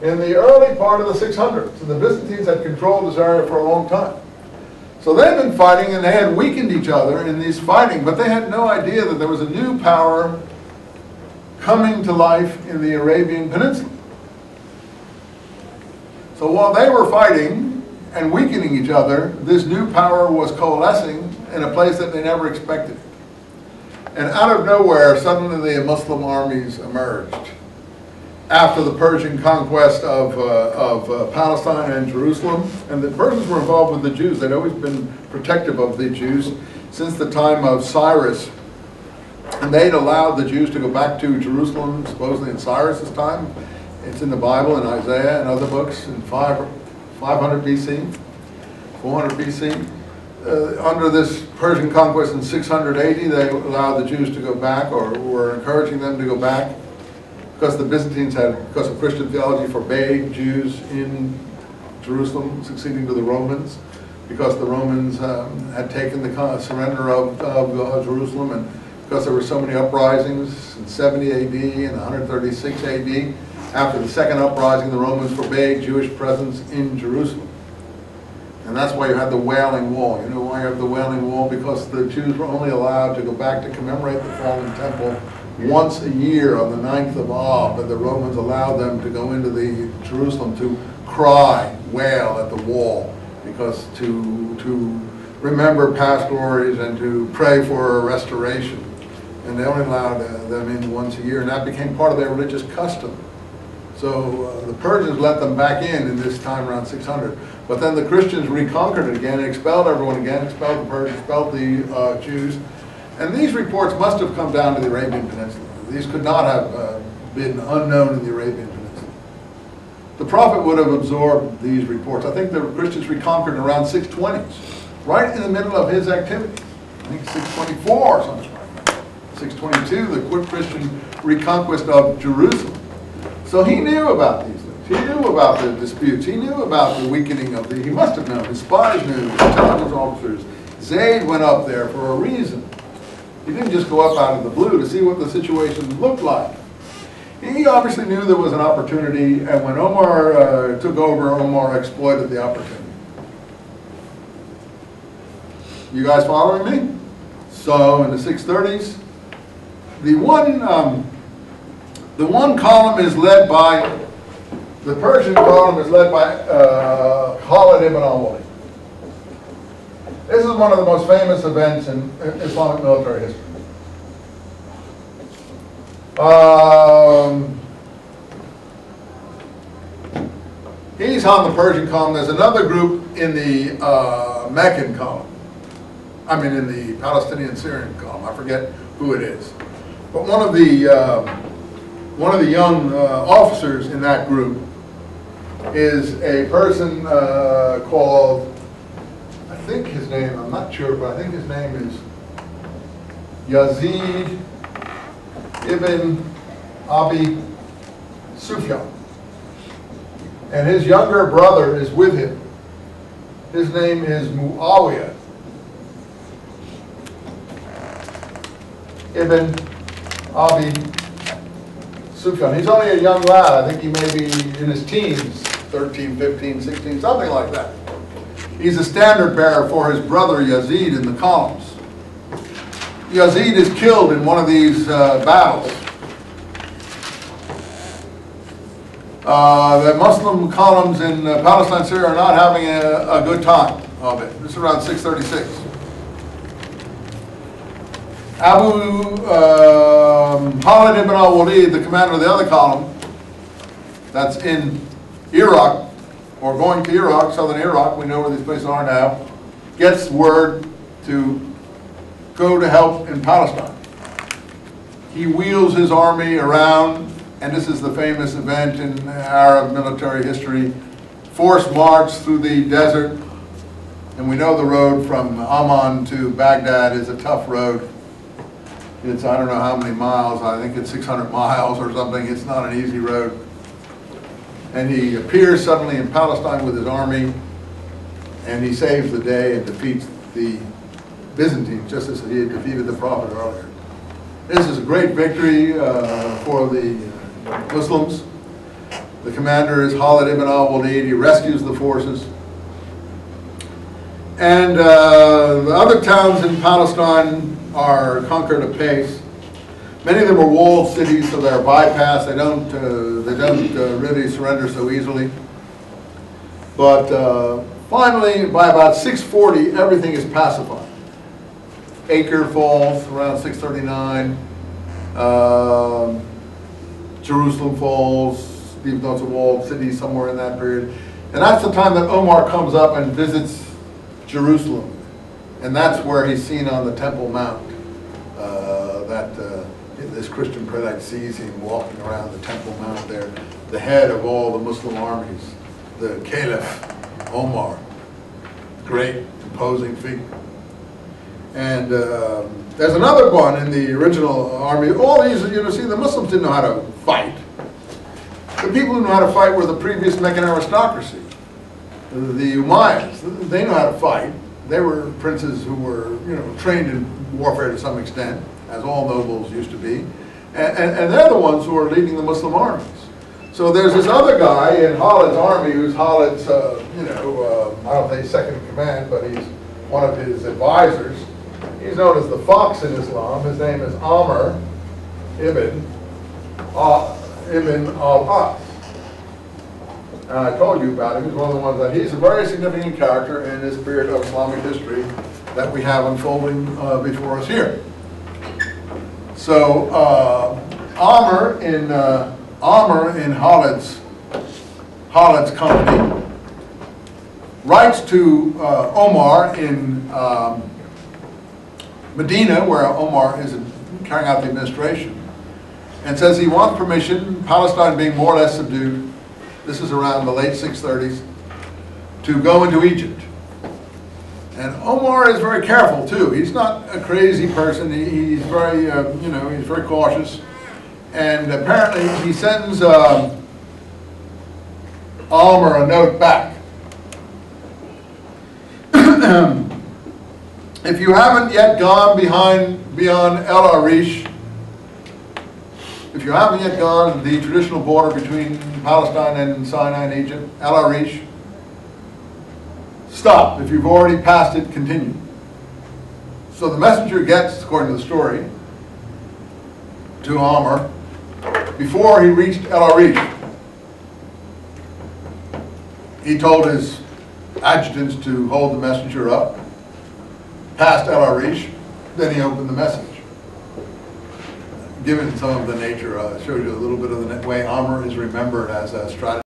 in the early part of the 600s, and the Byzantines had controlled this area for a long time. So they've been fighting, and they had weakened each other in these fighting, but they had no idea that there was a new power coming to life in the Arabian Peninsula. So while they were fighting and weakening each other, this new power was coalescing in a place that they never expected. And out of nowhere, suddenly the Muslim armies emerged. After the Persian conquest of Palestine and Jerusalem, and the Persians were involved with the Jews. They'd always been protective of the Jews since the time of Cyrus. And they'd allowed the Jews to go back to Jerusalem, supposedly in Cyrus's time. It's in the Bible, in Isaiah and other books, in 500 BC, 400 BC. Under this Persian conquest in 680, they allowed the Jews to go back, or were encouraging them to go back, because the Byzantines had, because of Christian theology, forbade Jews in Jerusalem, succeeding to the Romans, because the Romans had taken the surrender of Jerusalem, and because there were so many uprisings in 70 AD and 136 AD. After the second uprising, the Romans forbade Jewish presence in Jerusalem. And that's why you had the Wailing Wall. You know why you have the Wailing Wall? Because the Jews were only allowed to go back to commemorate the fallen temple once a year on the 9th of Ab, but the Romans allowed them to go into the Jerusalem to cry, wail at the wall, because to remember past glories and to pray for a restoration. And they only allowed them in once a year, and that became part of their religious custom. So the Persians let them back in this time around 600. But then the Christians reconquered it again, expelled everyone again, expelled the Persians, expelled the Jews. And these reports must have come down to the Arabian Peninsula. These could not have been unknown in the Arabian Peninsula. The Prophet would have absorbed these reports. I think the Christians reconquered around 620s, right in the middle of his activity. I think 624 or something like that. 622, the Christian reconquest of Jerusalem. So he knew about these things. He knew about the disputes. He knew about the weakening of he must have known. His spies knew, his intelligence officers. Zayd went up there for a reason. He didn't just go up out of the blue to see what the situation looked like. He obviously knew there was an opportunity, and when Omar took over, Omar exploited the opportunity. You guys following me? So in the 630s, the one column is led by, the Persian column is led by Khalid ibn al-Walid. This is one of the most famous events in Islamic military history. He's on the Persian column. There's another group in the Meccan column. I mean in the Palestinian-Syrian column. I forget who it is. But one of the young officers in that group is a person called, I think his name, I'm not sure, but I think his name is Yazid ibn Abi Sufyan. And his younger brother is with him. His name is Muawiyah ibn Abi Sufyan. He's only a young lad. I think he may be in his teens, 13, 15, 16, something like that. He's a standard bearer for his brother Yazid in the columns. Yazid is killed in one of these battles. The Muslim columns in Palestine, Syria are not having a good time of it. This is around 636. Khalid ibn al-Walid, the commander of the other column, that's in Iraq, or going to Iraq, southern Iraq, we know where these places are now, gets word to go to help in Palestine. He wheels his army around, and this is the famous event in Arab military history, forced march through the desert, and we know the road from Amman to Baghdad is a tough road. It's, I don't know how many miles, I think it's 600 miles or something. It's not an easy road. And he appears suddenly in Palestine with his army, and he saves the day and defeats the Byzantines, just as he had defeated the Prophet earlier. This is a great victory for the Muslims. The commander is Khalid ibn al-Walid. He rescues the forces. And the other towns in Palestine are conquered apace. Many of them are walled cities, so they're bypassed. They don't really surrender so easily. But finally, by about 640, everything is pacified. Acre falls around 639. Jerusalem falls, even though it's a walled city, somewhere in that period. And that's the time that Omar comes up and visits Jerusalem. And that's where he's seen on the Temple Mount. This Christian prelate sees him walking around the Temple Mount there, the head of all the Muslim armies, the Caliph Omar, great imposing figure. And there's another one in the original army. All these, see, the Muslims didn't know how to fight. The people who knew how to fight were the previous Meccan aristocracy, the Umayyads. They know how to fight. They were princes who were, trained in warfare to some extent, as all nobles used to be. And they're the ones who are leading the Muslim armies. So there's this other guy in Khalid's army who's Khalid's, I don't think second in command, but he's one of his advisors. He's known as the Fox in Islam. His name is Amr ibn al-As. And I told you about him. He's one of the ones that he's a very significant character in this period of Islamic history that we have unfolding before us here. So Amr in Khalid's company writes to Omar in Medina, where Omar is carrying out the administration, and says he wants permission, Palestine being more or less subdued, this is around the late 630s, to go into Egypt. And Omar is very careful too. He's not a crazy person. He's very, he's very cautious. And apparently he sends Amr a note back. If you haven't yet gone beyond El Arish, if you haven't yet gone the traditional border between Palestine and Sinai and Egypt, El Arish, stop. If you've already passed it, continue. So the messenger gets, according to the story, to Amr before he reached El Arish. He told his adjutants to hold the messenger up, past El Arish, then he opened the message. Given some of the nature, shows you a little bit of the way Amr is remembered as a strategist.